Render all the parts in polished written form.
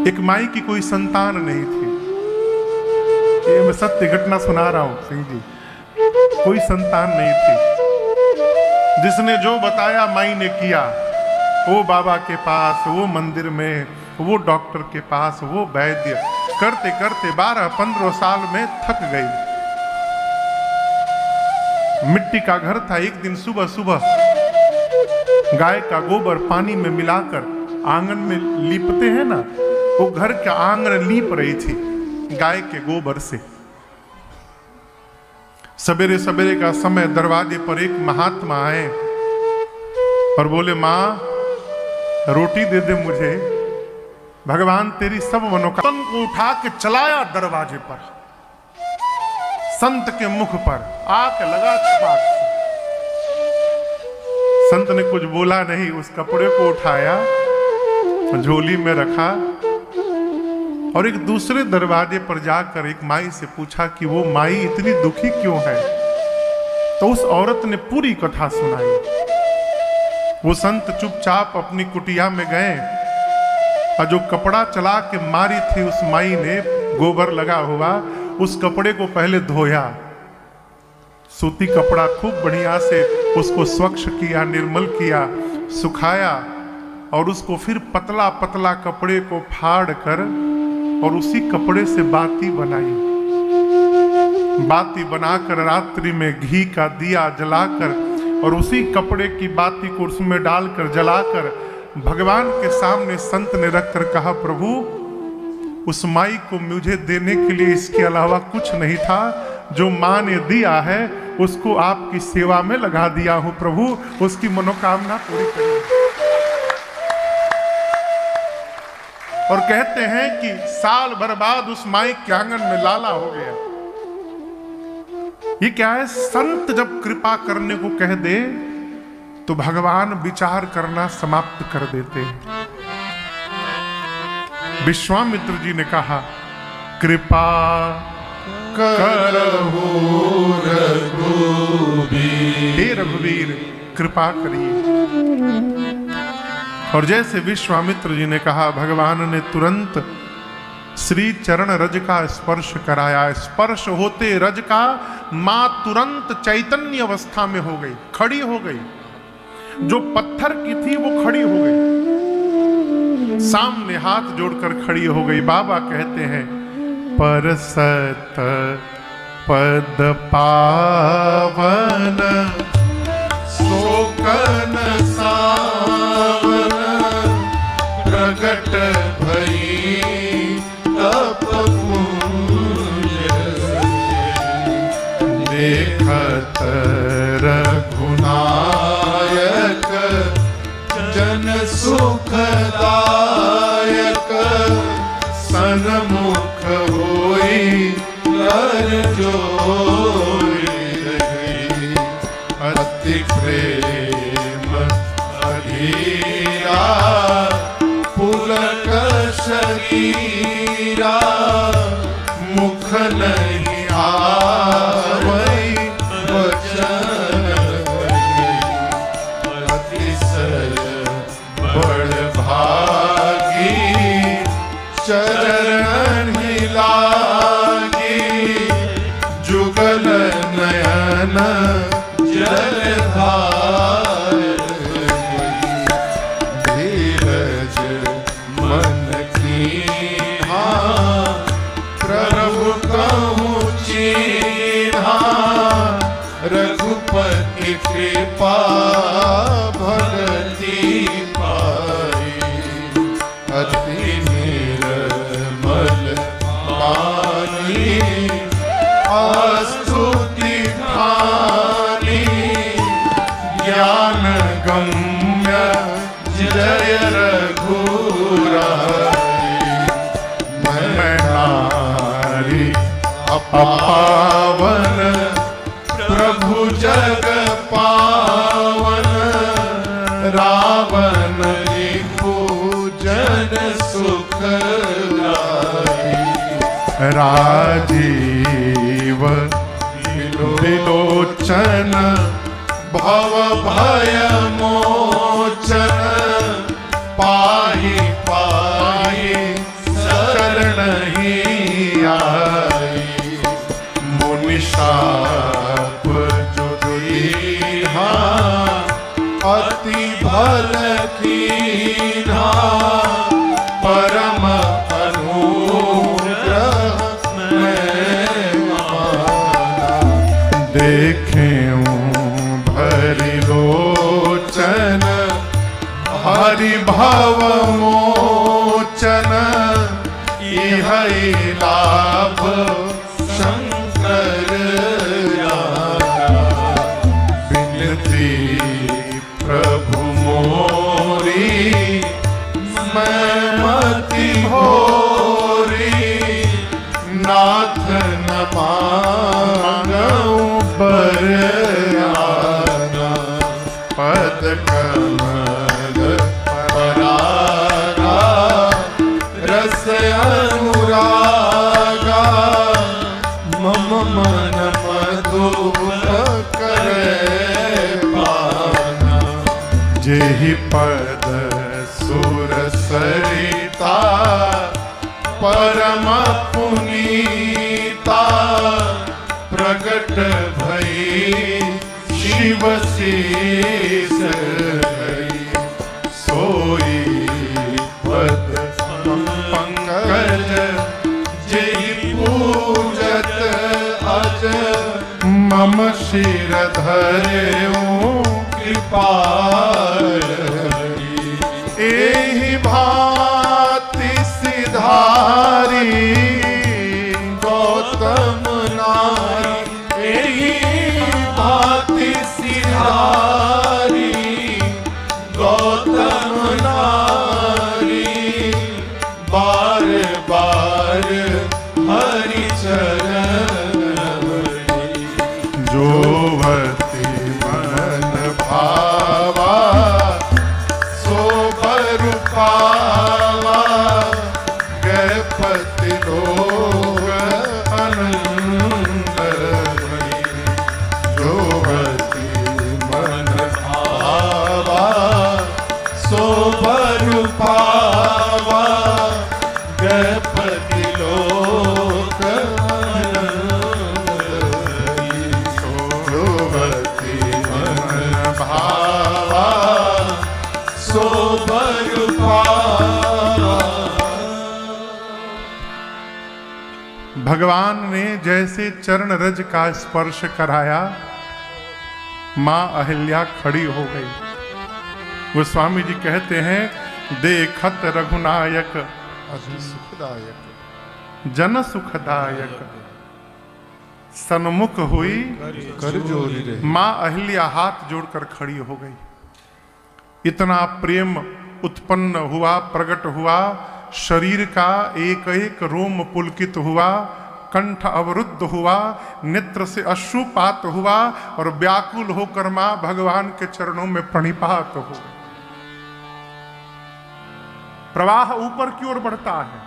एक माई की कोई संतान नहीं थी। ये मैं सत्य घटना सुना रहा हूं सिंह जी। कोई संतान नहीं थी। जिसने जो बताया माई ने किया। वो बाबा के पास, वो मंदिर में, वो डॉक्टर के पास, वो वैद्य, करते करते 12-15 साल में थक गई। मिट्टी का घर था। एक दिन सुबह सुबह गाय का गोबर पानी में मिलाकर आंगन में लीपते हैं ना, वो घर का आंगन लीप रही थी गाय के गोबर से। सवेरे सवेरे का समय दरवाजे पर एक महात्मा आए और बोले, माँ रोटी दे दे मुझे, भगवान तेरी सब मनोकामना को उठा के चलाया दरवाजे पर, संत के मुख पर आके लगा छपाक से। संत ने कुछ बोला नहीं, उस कपड़े को उठाया, झोली में रखा और एक दूसरे दरवाजे पर जाकर एक माई से पूछा कि वो माई इतनी दुखी क्यों है। तो उस औरत ने पूरी कथा सुनाई। वो संत चुपचाप अपनी कुटिया में गए और जो कपड़ा चला के मारी थी उस माई ने, गोबर लगा हुआ, उस कपड़े को पहले धोया। सूती कपड़ा खूब बढ़िया से उसको स्वच्छ किया, निर्मल किया, सुखाया और उसको फिर पतला पतला कपड़े को फाड़ कर और उसी कपड़े से बाती बनाई। बाती बनाकर रात्रि में घी का दिया जलाकर और उसी कपड़े की बाती को उसमें डालकर जलाकर भगवान के सामने संत ने रखकर कहा, प्रभु उस माई को मुझे देने के लिए इसके अलावा कुछ नहीं था। जो माँ ने दिया है उसको आपकी सेवा में लगा दिया हूं प्रभु, उसकी मनोकामना पूरी करिए। और कहते हैं कि साल भर बाद उस माई के आंगन में लाला हो गया। ये क्या है? संत जब कृपा करने को कह दे तो भगवान विचार करना समाप्त कर देते हैं। विश्वामित्र जी ने कहा, कृपा करहु रघुवीर, हे रघुवीर कृपा करिए। और जैसे विश्वामित्र जी ने कहा, भगवान ने तुरंत श्री चरण रज का स्पर्श कराया। स्पर्श होते रज का मां तुरंत चैतन्य अवस्था में हो गई, खड़ी हो गई। जो पत्थर की थी वो खड़ी हो गई, सामने हाथ जोड़कर खड़ी हो गई। बाबा कहते हैं, परसत पद पावन शोकन सावन प्रगट भई तप पुण्य देखत रघुनायक जन सुखदायक सन्मुख होई कर जोई अति प्रेम अधीरा पुलक शरीरा मुख नहीं आवई वचन अतिशय बड़ भागी चरण हिलागी जुगल नयन जलधार धीरज मन कीन्हा प्रभु कहूँ चीन्हा रघुपति कृपा भगति पाई अति निर्मल वाणी स्तुति ठानी ज्ञान गम्य जय रघुराई मैं नारी अपावन प्रभु जग पावन रावण जन सुख राजीव विलोचन भव भय मोचन पाहि पाहि हरि भव मोचन इह लाभ शंकर बिनती प्रभु मोरी मैं मति भोरी नाथ न मांगऊं बर आना पद कमल परागा रस अनुरागा मम मन मधुर करे पाना जेहि पद सुर सरिता परम पुनीता प्रगट भई शिव शीस सोई पद पंकज जेहि पूजत अज मम शिर धरेऊं कृपाल एहि भांति सिधारी गौतम नारी एहि भांति सिधारी गौतम नारी बार बार हरि चरण जोवती मन भावा सो बर पावा गणपति लोग आनंद जोवती मन भावा सो बर पावा गणपति लोग जोवती मन भावा सो बर पावा। भगवान ने जैसे चरण रज का स्पर्श कराया, मां अहिल्या खड़ी हो गई। गोस्वामी जी कहते हैं, देखत रघुनायक अति सुखदायक जन सुखदायक सन्मुख हुई कर जोरी रे। मां अहिल्या हाथ जोड़कर खड़ी हो गई। इतना प्रेम उत्पन्न हुआ, प्रकट हुआ, शरीर का एक एक रोम पुलकित हुआ, कंठ अवरुद्ध हुआ, नेत्र से अश्रुपात हुआ और व्याकुल होकर मां भगवान के चरणों में प्रणिपात हो गई। प्रवाह ऊपर की ओर बढ़ता है।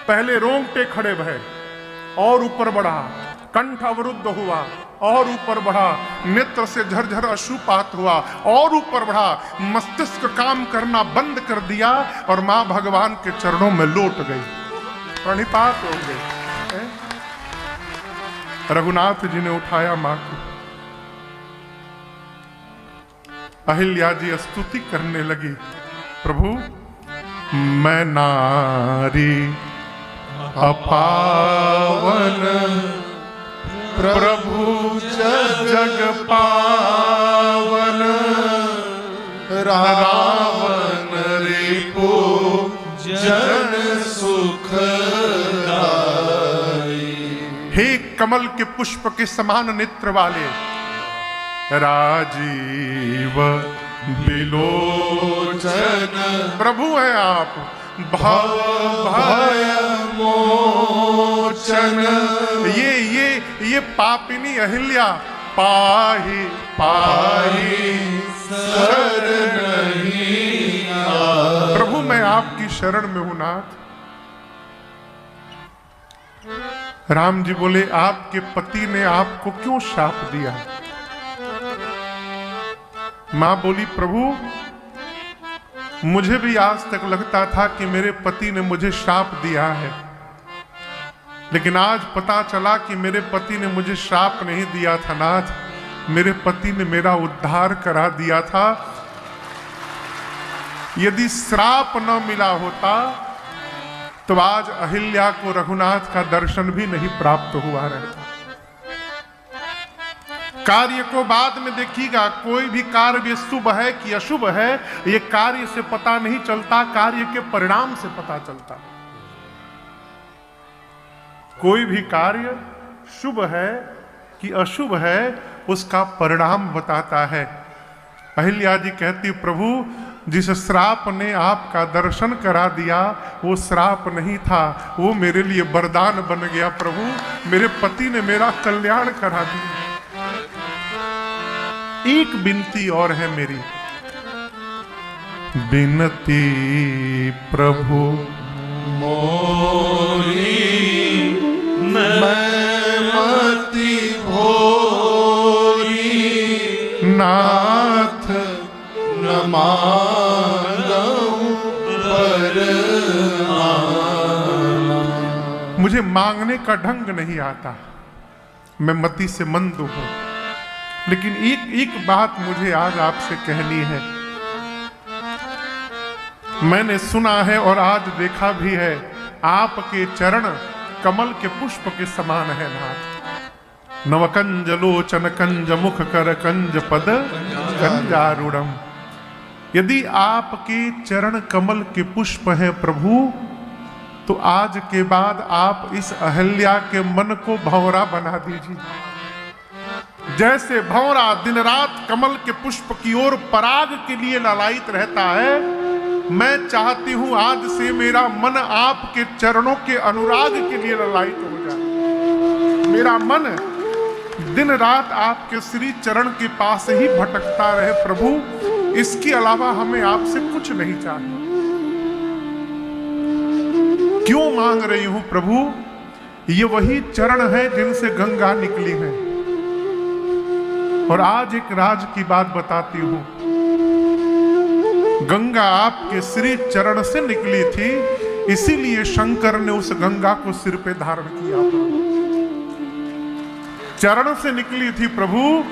पहले रोंगटे खड़े भये और ऊपर बढ़ा, कंठ अवरुद्ध हुआ और ऊपर बढ़ा, नेत्र से झरझर अश्रुपात हुआ और ऊपर बढ़ा, मस्तिष्क काम करना बंद कर दिया और मां भगवान के चरणों में लौट गई, प्रणिपात हो गई। रघुनाथ जी ने उठाया मां को। अहिल्या जी स्तुति करने लगी, प्रभु मैं नारी अपावन प्रभु जग पावन रावण रिपु जन सुखदाई। हे कमल के पुष्प के समान नेत्र वाले, राजीव बिलोचन प्रभु हैं आप, भव भय मोचन। ये पापिनी अहिल्या पाही पाही शरणही। प्रभु मैं आपकी शरण में हूं नाथ। राम जी बोले, आपके पति ने आपको क्यों शाप दिया? मां बोली, प्रभु मुझे भी आज तक लगता था कि मेरे पति ने मुझे शाप दिया है, लेकिन आज पता चला कि मेरे पति ने मुझे श्राप नहीं दिया था नाथ, मेरे पति ने मेरा उद्धार करा दिया था। यदि श्राप न मिला होता तो आज अहिल्या को रघुनाथ का दर्शन भी नहीं प्राप्त हुआ रहता। कार्य को बाद में देखिएगा, कोई भी कार्य शुभ है कि अशुभ है ये कार्य से पता नहीं चलता, कार्य के परिणाम से पता चलता। कोई भी कार्य शुभ है कि अशुभ है उसका परिणाम बताता है। अहिल्या जी कहती, प्रभु जिस श्राप ने आपका दर्शन करा दिया वो श्राप नहीं था, वो मेरे लिए वरदान बन गया। प्रभु मेरे पति ने मेरा कल्याण करा दिया। एक विनती और है मेरी, विनती प्रभु मोरी मति भोरी, नाथ न मांगूं वरदान। मुझे मांगने का ढंग नहीं आता, मैं मति से मंद हूं, लेकिन एक बात मुझे आज आपसे कहनी है। मैंने सुना है और आज देखा भी है, आपके चरण कमल के पुष्प के समान है नाथ। नवकंज लोचन कंज मुख कर कंज पद कंजारूढ़म। यदि आपके चरण कमल के पुष्प हैं प्रभु, तो आज के बाद आप इस अहिल्या के मन को भंवरा बना दीजिए। जैसे भंवरा दिन रात कमल के पुष्प की ओर पराग के लिए ललायित रहता है, मैं चाहती हूं आज से मेरा मन आपके चरणों के अनुराग के लिए ललायित हो जाए। मेरा मन दिन रात आपके श्री चरण के पास ही भटकता रहे प्रभु, इसके अलावा हमें आपसे कुछ नहीं चाहिए। क्यों मांग रही हूं प्रभु? ये वही चरण है जिनसे गंगा निकली है। और आज एक राज की बात बताती हूं, गंगा आपके श्री चरण से निकली थी, इसीलिए शंकर ने उस गंगा को सिर पे धारण किया। चरण से निकली थी प्रभु,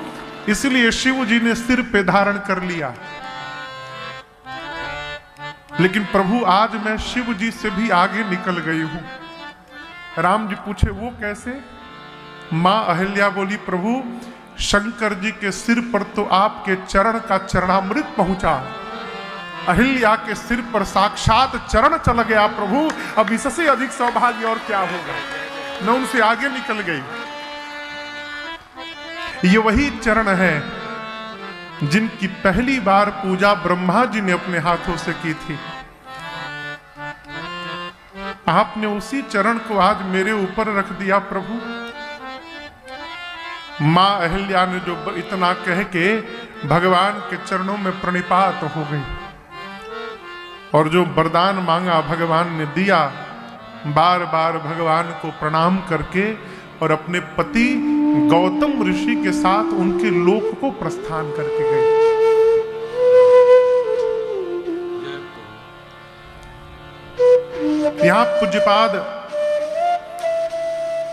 इसलिए शिव जी ने सिर पे धारण कर लिया। लेकिन प्रभु आज मैं शिव जी से भी आगे निकल गई हूं। राम जी पूछे वो कैसे? मां अहिल्या बोली, प्रभु शंकर जी के सिर पर तो आपके चरण का चरणामृत पहुंचा, अहिल्या के सिर पर साक्षात चरण चल गया प्रभु, अब इससे अधिक सौभाग्य और क्या होगा। मैं उनसे आगे निकल गई। ये वही चरण है जिनकी पहली बार पूजा ब्रह्मा जी ने अपने हाथों से की थी। आपने उसी चरण को आज मेरे ऊपर रख दिया प्रभु। मां अहिल्या ने जो इतना कह के भगवान के चरणों में प्रणिपात हो गई और जो वरदान मांगा भगवान ने दिया। बार बार भगवान को प्रणाम करके और अपने पति गौतम ऋषि के साथ उनके लोक को प्रस्थान करके गए। यहां पूज्यपाद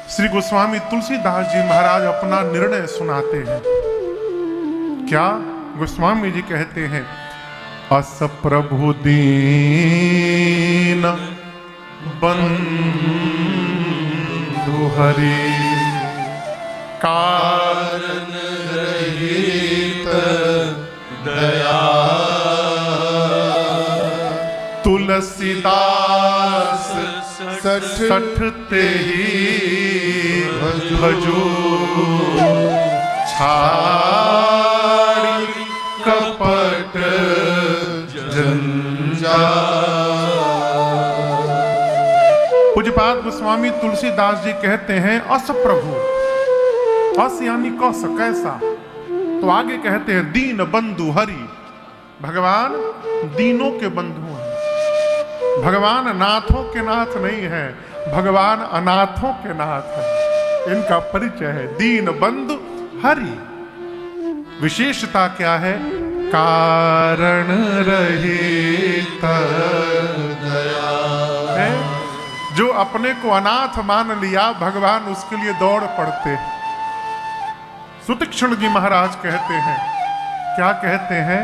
श्री गोस्वामी तुलसीदास जी महाराज अपना निर्णय सुनाते हैं। क्या गोस्वामी जी कहते हैं, अस प्रभु दीन बंधु हरि, कारण रहित दया, तुलसीदास सठ ते ही भजो, छाड़ी कपट जंजाल। पूज्यपाद गोस्वामी तुलसीदास जी कहते हैं, अस प्रभु, अस यानी कस कैसा, तो आगे कहते हैं दीन बंधु हरि, भगवान दीनों के बंधु हैं। भगवान नाथों के नाथ नहीं है, भगवान अनाथों के नाथ है। इनका परिचय है दीन बंधु हरि। विशेषता क्या है? कारण रहित दया है। जो अपने को अनाथ मान लिया भगवान उसके लिए दौड़ पड़ते। सुतीक्ष्ण जी महाराज कहते हैं, क्या कहते हैं?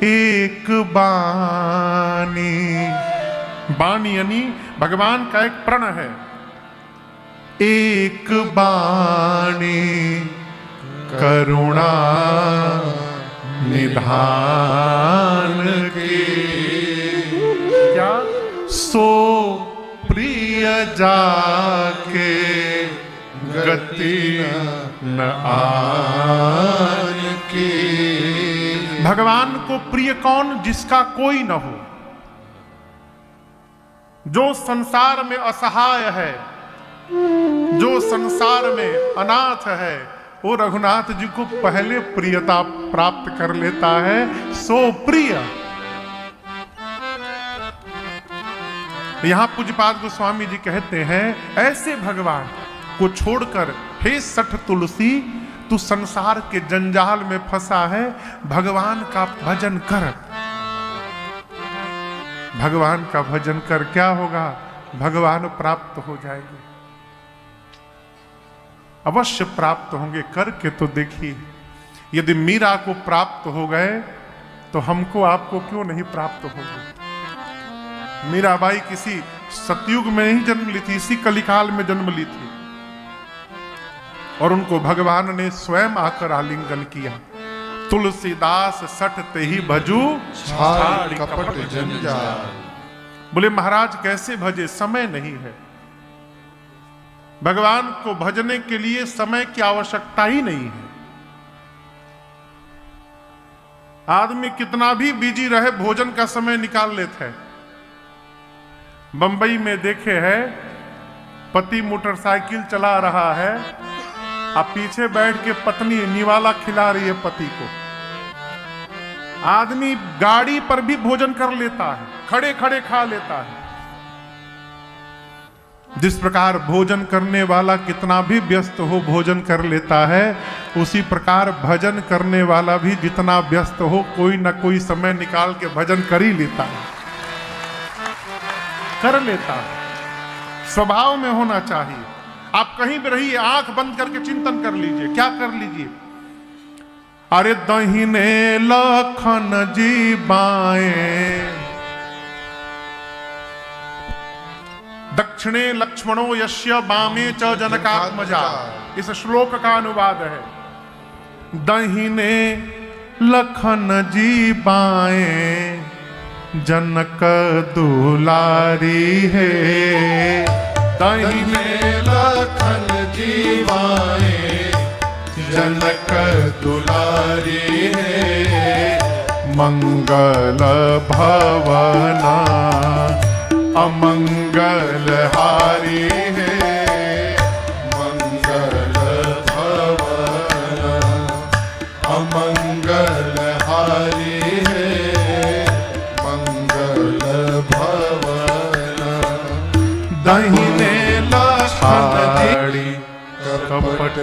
एक बानी, बानी यानी भगवान का एक प्रण है। एक बाणी करुणा निधान की, क्या सो प्रिय जाके गति न आन की। भगवान को प्रिय कौन? जिसका कोई न हो, जो संसार में असहाय है, जो संसार में अनाथ है, वो रघुनाथ जी को पहले प्रियता प्राप्त कर लेता है। सो प्रिय। यहां पूज्यपाद गोस्वामी जी कहते हैं, ऐसे भगवान को छोड़कर हे सठ तुलसी, तू संसार के जंजाल में फंसा है, भगवान का भजन कर। भगवान का भजन कर, क्या होगा? भगवान प्राप्त हो जाएंगे, अवश्य प्राप्त होंगे। करके तो देखिए, यदि मीरा को प्राप्त हो गए तो हमको आपको क्यों नहीं प्राप्त होंगे? मीराबाई किसी सतयुग में नहीं जन्म ली थी, इसी कलिकाल में जन्म ली थी, और उनको भगवान ने स्वयं आकर आलिंगन किया। तुलसीदास सठ ते ही भजू छाड़ कपट जंजाल। बोले महाराज कैसे भजे? समय नहीं है। भगवान को भजने के लिए समय की आवश्यकता ही नहीं है। आदमी कितना भी बिजी रहे, भोजन का समय निकाल लेता है। बंबई में देखे है, पति मोटरसाइकिल चला रहा है, अब पीछे बैठ के पत्नी निवाला खिला रही है पति को। आदमी गाड़ी पर भी भोजन कर लेता है, खड़े खड़े खा लेता है। जिस प्रकार भोजन करने वाला कितना भी व्यस्त हो भोजन कर लेता है, उसी प्रकार भजन करने वाला भी जितना व्यस्त हो कोई ना कोई समय निकाल के भजन कर ही लेता है, कर लेता है। स्वभाव में होना चाहिए। आप कहीं भी रहिए, आंख बंद करके चिंतन कर लीजिए। क्या कर लीजिए? अरे दहिने लखन जी बाएं, दक्षिणे लक्ष्मणो यस्य वामे च जनकात्मजा। इस श्लोक का अनुवाद है, दहिने लखन जी बाएं, जनक दुलारी है। दाहिने लखन जी बाएं, जनक दुलारी है। मंगल भवना अमंगल हारी है। मंगल भवन अमंगल हारी है। मंगल भवन दाहिने लछाड़ी कपट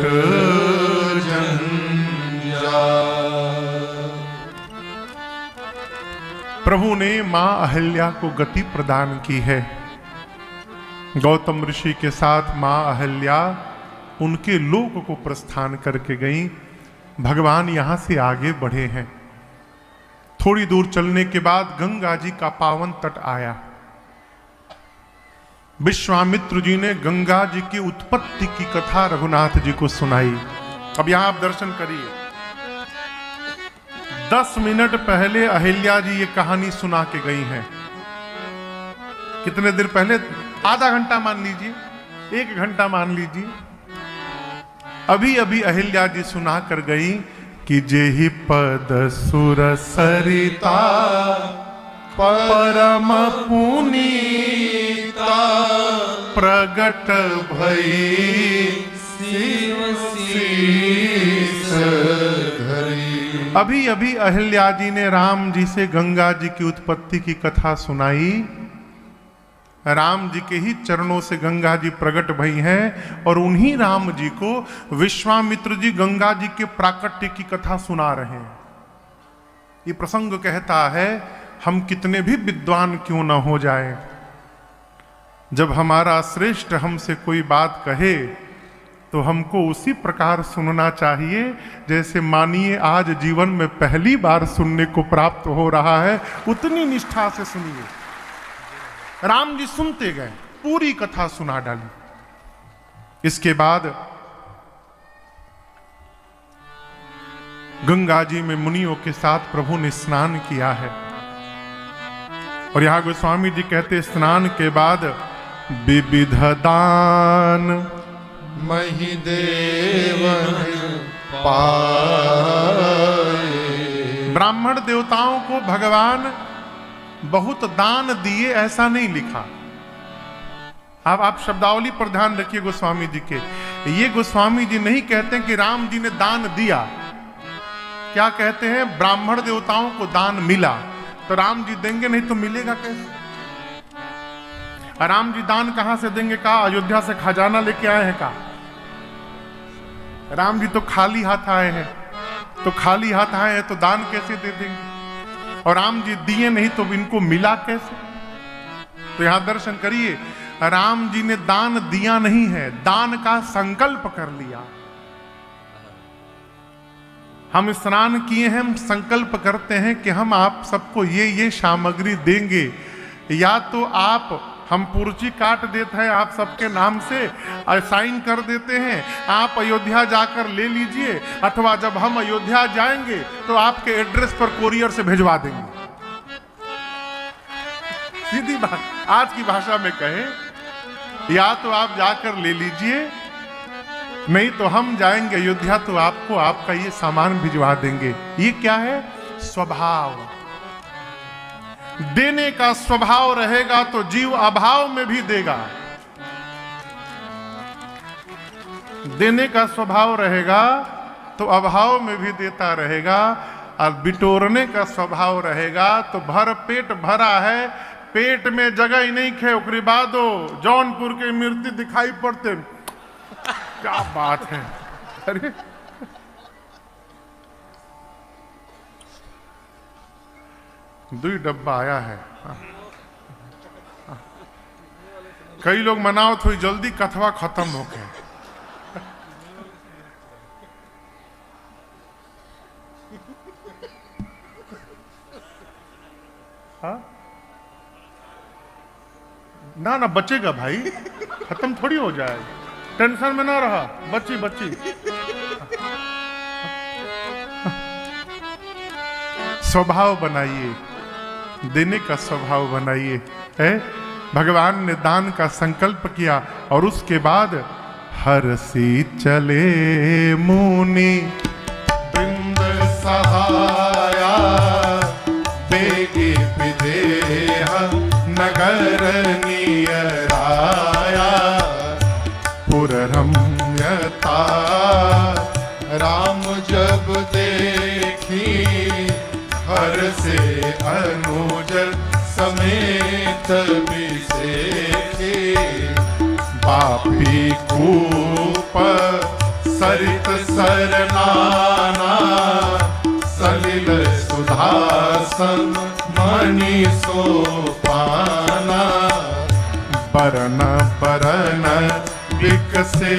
प्रभु ने मां अहल्या को गति प्रदान की है। गौतम ऋषि के साथ मां अहल्या उनके लोक को प्रस्थान करके गई। भगवान यहां से आगे बढ़े हैं। थोड़ी दूर चलने के बाद गंगा जी का पावन तट आया। विश्वामित्र जी ने गंगा जी की उत्पत्ति की कथा रघुनाथ जी को सुनाई। अब यहां आप दर्शन करिए। 10 मिनट पहले अहिल्या जी ये कहानी सुना के गई हैं। कितने देर पहले? आधा घंटा मान लीजिए, 1 घंटा मान लीजिए। अभी अभी अहिल्या जी सुना कर गई कि जेहि पद सुर सरिता परम पुनीता प्रगट भई शिव शीस धरी। अभी अभी अहिल्या जी ने राम जी से गंगा जी की उत्पत्ति की कथा सुनाई। राम जी के ही चरणों से गंगा जी प्रकट भई हैं और उन्हीं राम जी को विश्वामित्र जी गंगा जी के प्राकट्य की कथा सुना रहे हैं। ये प्रसंग कहता है, हम कितने भी विद्वान क्यों ना हो जाएं, जब हमारा श्रेष्ठ हमसे कोई बात कहे तो हमको उसी प्रकार सुनना चाहिए जैसे मानिए आज जीवन में पहली बार सुनने को प्राप्त हो रहा है, उतनी निष्ठा से सुनिए। राम जी सुनते गए, पूरी कथा सुना डाली। इसके बाद गंगा जी में मुनियों के साथ प्रभु ने स्नान किया है। और यहां गोस्वामी जी कहते स्नान के बाद विविध दान मही देवन पाए। ब्राह्मण देवताओं को भगवान बहुत दान दिए ऐसा नहीं लिखा। अब आप शब्दावली पर ध्यान रखिए गोस्वामी जी के। ये गोस्वामी जी नहीं कहते कि राम जी ने दान दिया, क्या कहते हैं ब्राह्मण देवताओं को दान मिला। तो राम जी देंगे नहीं तो मिलेगा कैसे? राम जी दान कहां से देंगे? कहा अयोध्या से खजाना लेके आए हैं। कहा राम जी तो खाली हाथ आए हैं, तो खाली हाथ आए हैं तो दान कैसे दे देंगे? और राम जी दिए नहीं तो इनको मिला कैसे? तो यहां दर्शन करिए, राम जी ने दान दिया नहीं है, दान का संकल्प कर लिया। हम स्नान किए हैं, हम संकल्प करते हैं कि हम आप सबको ये सामग्री देंगे। या तो आप हम पर्ची काट देते हैं आप सबके नाम से और साइन कर देते हैं, आप अयोध्या जाकर ले लीजिए, अथवा जब हम अयोध्या जाएंगे तो आपके एड्रेस पर कोरियर से भिजवा देंगे। सीधी बात, आज की भाषा में कहें, या तो आप जाकर ले लीजिए, नहीं तो हम जाएंगे अयोध्या तो आपको आपका ये सामान भिजवा देंगे। ये क्या है? स्वभाव। देने का स्वभाव रहेगा तो जीव अभाव में भी देगा। देने का स्वभाव रहेगा तो अभाव में भी देता रहेगा। और बिटोरने का स्वभाव रहेगा तो भर पेट भरा है, पेट में जगह ही नहीं खे, ओकरी बादो जौनपुर के मूर्ति दिखाई पड़ते। क्या बात है! अरे दुई डब्बा आया है। कई लोग मनाओ थोड़ी जल्दी कथवा खत्म हो गए। हाँ? ना बचेगा भाई, खत्म थोड़ी हो जाएगा, टेंशन में ना रहा। बच्ची स्वभाव बनाइए, देने का स्वभाव बनाइए। है भगवान ने दान का संकल्प किया और उसके बाद हरसी चले मुनि वृंद सहाया बेगी विदेह नगर नियराया। पुररम्यता राम जब देखी हर से अनुज समेत बिसेखे। पापी कूप सरित सरनाना सलिल सुधासन मणि सोपाना। बरन बरन विकसे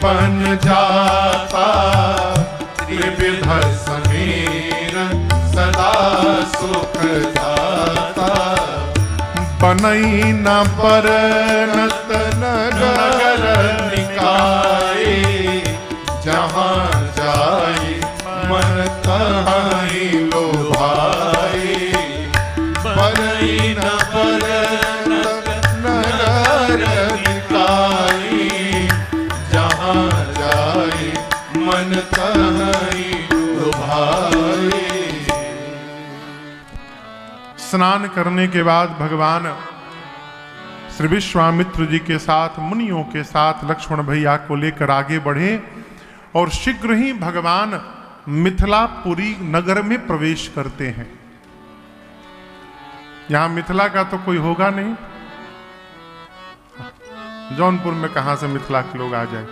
बन जाता त्रिविध समीर सदा सुख दाता। बनई न बरनत नगर निकाय। जहाँ जाई मन तहाई लोभाई। बनई न बरनत नगर निकाय। जहाँ जाई मन तहाई लोभाई। स्नान करने के बाद भगवान श्री विश्वामित्र जी के साथ मुनियों के साथ लक्ष्मण भैया को लेकर आगे बढ़े और शीघ्र ही भगवान मिथिलापुरी नगर में प्रवेश करते हैं। यहां मिथिला का तो कोई होगा नहीं, जौनपुर में कहां से मिथिला के लोग आ जाए?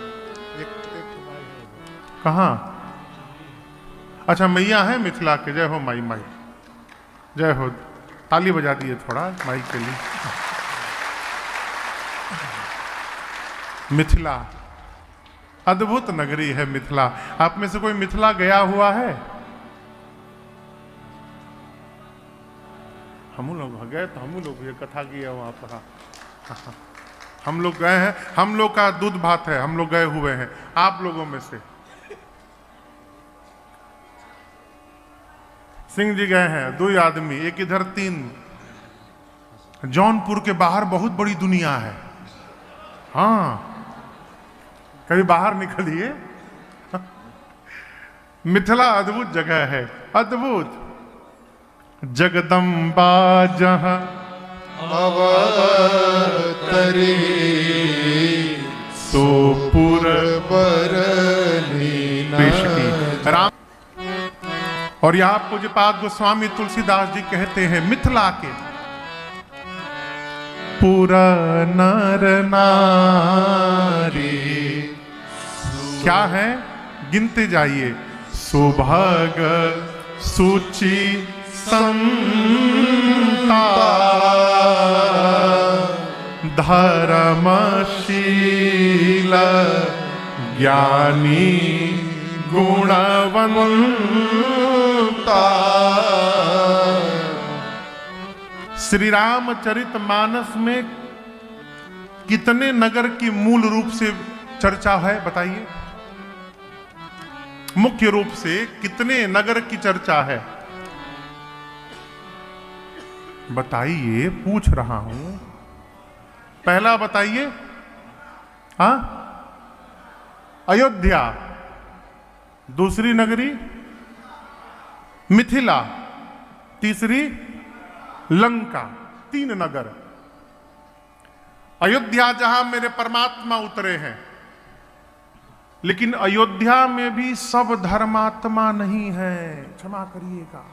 कहां? अच्छा मैया है मिथिला के। जय हो माई, माई जय हो। ताली बजा दिए थोड़ा माई के लिए। मिथिला अद्भुत नगरी है मिथिला। आप में से कोई मिथिला गया हुआ है? हम लोग गए तो हम लोग ये कथा किया वहां पर। हम लोग गए हैं, हम लोग का दूध भात है, हम लोग गए हुए हैं। आप लोगों में से सिंह जी गए हैं, 2 आदमी, एक इधर 3। जौनपुर के बाहर बहुत बड़ी दुनिया है। हाँ, कभी बाहर निकलिए। मिथिला अद्भुत जगह है, अद्भुत। जगदम्बा जहां अवतरी सोपुर बरनी पेश की राम। और यहाँ पूज्यपाद गोस्वामी तुलसीदास जी कहते हैं, मिथिला के पूरा नर नारी क्या है, गिनते जाइए। सुभग सुचि संता धर्मशील ज्ञानी गुणवंता। श्री रामचरितमानस में कितने नगर की मूल रूप से चर्चा है बताइए? मुख्य रूप से कितने नगर की चर्चा है बताइए, पूछ रहा हूं। पहला बताइए। हाँ, अयोध्या। दूसरी नगरी मिथिला। तीसरी लंका। 3 नगर। अयोध्या जहां मेरे परमात्मा उतरे हैं, लेकिन अयोध्या में भी सब धर्मात्मा नहीं है, क्षमा करिएगा।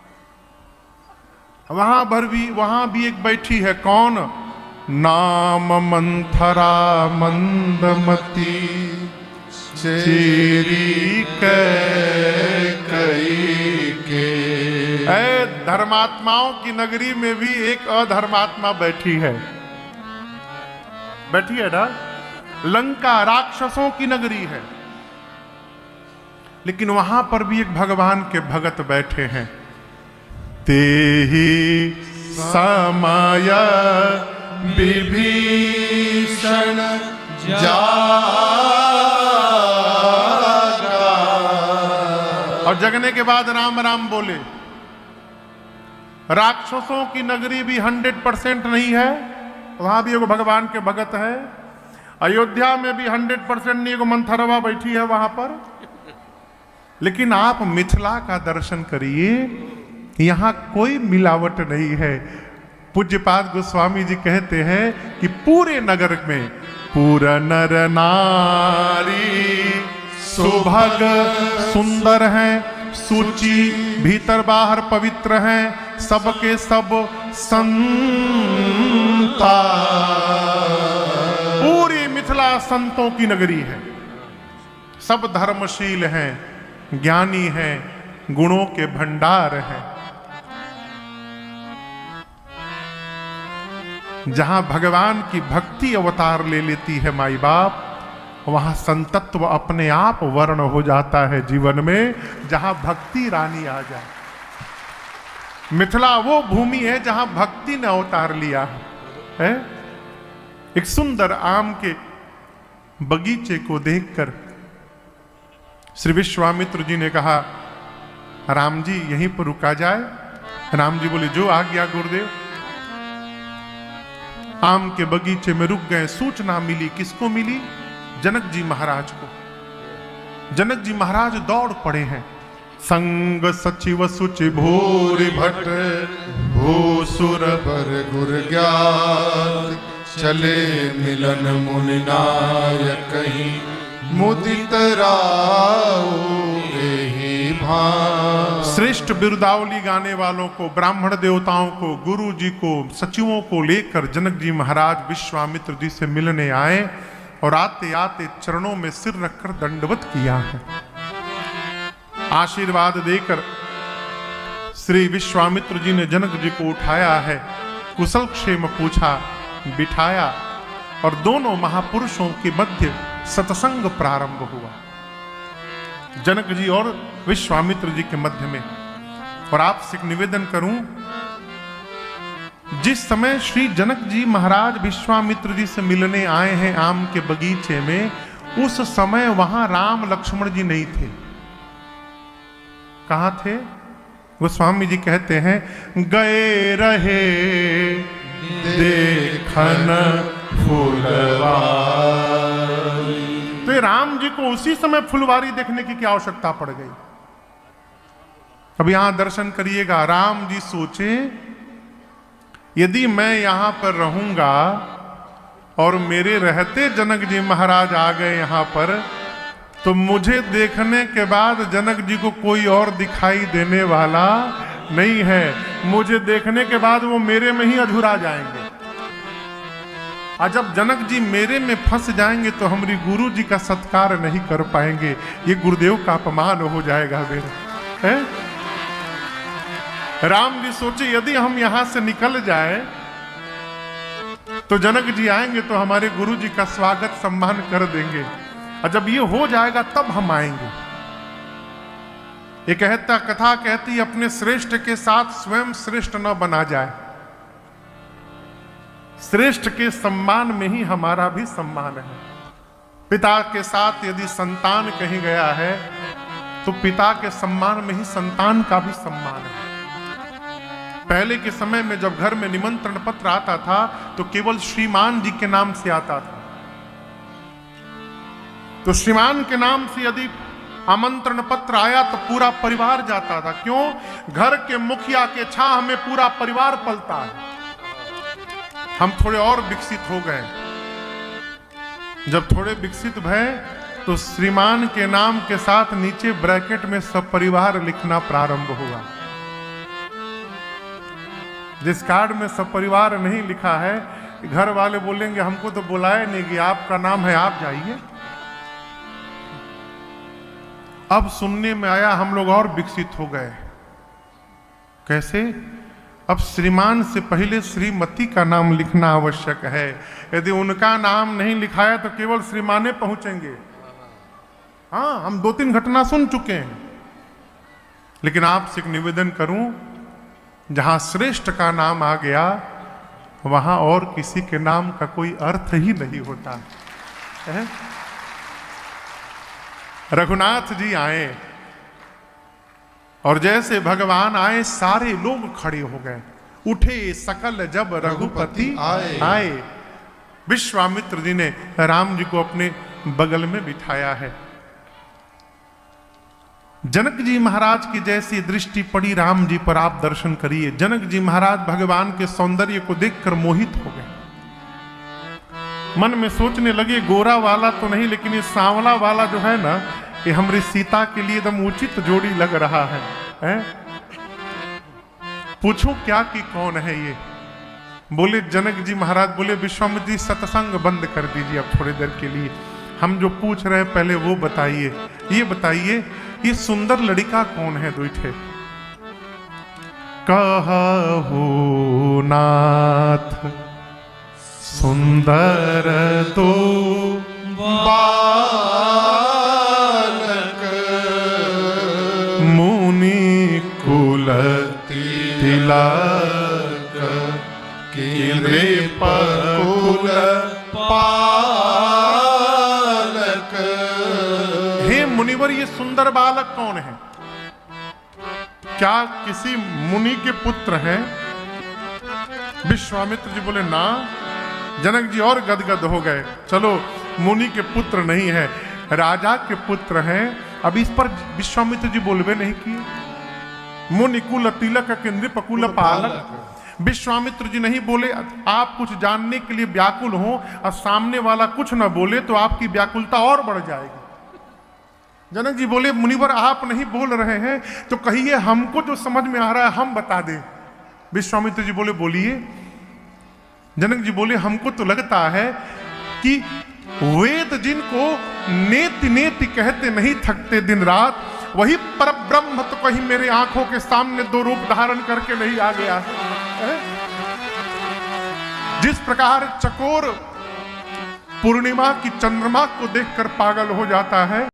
वहां भी एक बैठी है, कौन? नाम मंथरा मंदमती चेरी कई के। धर्मात्माओं की नगरी में भी एक अधर्मात्मा बैठी है ना। लंका राक्षसों की नगरी है, लेकिन वहां पर भी एक भगवान के भगत बैठे हैं। तेहि समय विभीषण जागा। और जगने के बाद राम राम बोले। राक्षसों की नगरी भी 100% नहीं है, वहां भी एगो भगवान के भगत है। अयोध्या में भी 100% नहीं, एगो मंथरवा बैठी है वहां पर। लेकिन आप मिथिला का दर्शन करिए, यहां कोई मिलावट नहीं है। पूज्यपाद गोस्वामी जी कहते हैं कि पूरे नगर में पूरा नर नारी सुभग सुंदर हैं, सूची भीतर बाहर पवित्र हैं, सबके सब संता। पूरी मिथिला संतों की नगरी है। सब धर्मशील हैं, ज्ञानी हैं, गुणों के भंडार हैं। जहां भगवान की भक्ति अवतार ले लेती है माई बाप, वहां संतत्व अपने आप वर्ण हो जाता है जीवन में, जहां भक्ति रानी आ जाए। मिथिला वो भूमि है जहां भक्ति ने अवतार लिया है। एक सुंदर आम के बगीचे को देखकर श्री विश्वामित्र जी ने कहा, राम जी यहीं पर रुका जाए। राम जी बोले, जो आ गया गुरुदेव। आम के बगीचे में रुक गए। सूचना मिली, किसको मिली? जनक जी महाराज को। जनक जी महाराज दौड़ पड़े हैं। संग सचिव सुचि भूरि भट भूसुर बर गुर ज्ञात चले मिलन मुनि नायक मुदित राव एहि भान। श्रेष्ठ बिरुदावली गाने वालों को, ब्राह्मण देवताओं को, गुरु जी को, सचिवों को लेकर जनक जी महाराज विश्वामित्र जी से मिलने आए और आते आते चरणों में सिर रखकर दंडवत किया है। आशीर्वाद देकर श्री विश्वामित्र जी ने जनक जी को उठाया है, कुशल क्षेम पूछा, बिठाया और दोनों महापुरुषों के मध्य सत्संग प्रारंभ हुआ, जनक जी और विश्वामित्र जी के मध्य में। और आपसे एक निवेदन करूं, जिस समय श्री जनक जी महाराज विश्वामित्र जी से मिलने आए हैं आम के बगीचे में, उस समय वहां राम लक्ष्मण जी नहीं थे। कहां थे? गोस्वामी जी कहते हैं, गए रहे देखन फुलवारी। तो राम जी को उसी समय फुलवारी देखने की क्या आवश्यकता पड़ गई? अब यहां दर्शन करिएगा। राम जी सोचे, यदि मैं यहां पर रहूंगा और मेरे रहते जनक जी महाराज आ गए यहां पर, तो मुझे देखने के बाद जनक जी को कोई और दिखाई देने वाला नहीं है। मुझे देखने के बाद वो मेरे में ही अधूरा जाएंगे, और जब जनक जी मेरे में फंस जाएंगे तो हमारी गुरु जी का सत्कार नहीं कर पाएंगे। ये गुरुदेव का अपमान हो जाएगा मेरा, है? राम जी सोचे, यदि हम यहां से निकल जाए तो जनक जी आएंगे तो हमारे गुरु जी का स्वागत सम्मान कर देंगे, और जब ये हो जाएगा तब हम आएंगे। ये कथा कहती, अपने श्रेष्ठ के साथ स्वयं श्रेष्ठ न बना जाए। श्रेष्ठ के सम्मान में ही हमारा भी सम्मान है। पिता के साथ यदि संतान कहीं गया है तो पिता के सम्मान में ही संतान का भी सम्मान है। पहले के समय में जब घर में निमंत्रण पत्र आता था तो केवल श्रीमान जी के नाम से आता था। तो श्रीमान के नाम से यदि आमंत्रण पत्र आया तो पूरा परिवार जाता था। क्यों? घर के मुखिया के छाह में पूरा परिवार पलता है। हम थोड़े और विकसित हो गए। जब थोड़े विकसित भय तो श्रीमान के नाम के साथ नीचे ब्रैकेट में सपरिवार लिखना प्रारंभ हुआ। जिस कार्ड में सपरिवार नहीं लिखा है, घर वाले बोलेंगे हमको तो बुलाया नहीं कि आपका नाम है, आप जाइए। अब सुनने में आया हम लोग और विकसित हो गए। कैसे? अब श्रीमान से पहले श्रीमती का नाम लिखना आवश्यक है। यदि उनका नाम नहीं लिखाया तो केवल श्रीमाने पहुंचेंगे। हाँ, हम 2-3 घटना सुन चुके हैं। लेकिन आपसे एक निवेदन करूं, जहां श्रेष्ठ का नाम आ गया वहां और किसी के नाम का कोई अर्थ ही नहीं होता है। रघुनाथ जी आए और जैसे भगवान आए सारे लोग खड़े हो गए। उठे सकल जब रघुपति आए। विश्वामित्र जी ने राम जी को अपने बगल में बिठाया है। जनक जी महाराज की जैसी दृष्टि पड़ी राम जी पर, आप दर्शन करिए। जनक जी महाराज भगवान के सौंदर्य को देखकर मोहित हो गए। मन में सोचने लगे, गोरा वाला तो नहीं लेकिन ये सांवला वाला जो है ना, ये हमारी सीता के लिए एकदम उचित जोड़ी लग रहा है? पूछो क्या कि कौन है ये? बोले जनक जी महाराज बोले, विश्वामित्र जी सत्संग बंद कर दीजिए अब थोड़ी देर के लिए। हम जो पूछ रहे हैं पहले वो बताइए। ये बताइए, ये सुंदर लड़का कौन है? दुईठे कहु नाथ सुंदर तो बालक मुनि कुल तिलक केंद्रे पकुल पालक। हे मुनिवर, ये सुंदर बालक कौन है? क्या किसी मुनि के पुत्र हैं? विश्वामित्र जी बोले ना। जनक जी और गदगद हो गए। चलो, मुनि के पुत्र नहीं है, राजा के पुत्र हैं। अब इस पर विश्वामित्र जी बोलवे नहीं किए। मुनि कुल तिलक केंद्र पकुल पालक। विश्वामित्र जी नहीं बोले। आप कुछ जानने के लिए व्याकुल हो और सामने वाला कुछ न बोले तो आपकी व्याकुलता और बढ़ जाएगी। जनक जी बोले, मुनिवर आप नहीं बोल रहे हैं तो कहिए, हमको जो समझ में आ रहा है हम बता दें। विश्वामित्र जी बोले, बोलिए। जनक जी बोले, हमको तो लगता है कि वेद जिनको नेति नेति कहते नहीं थकते दिन रात, वही परब्रह्म तो कहीं मेरे आंखों के सामने 2 रूप धारण करके नहीं आ गया है? जिस प्रकार चकोर पूर्णिमा की चंद्रमा को देखकर पागल हो जाता है,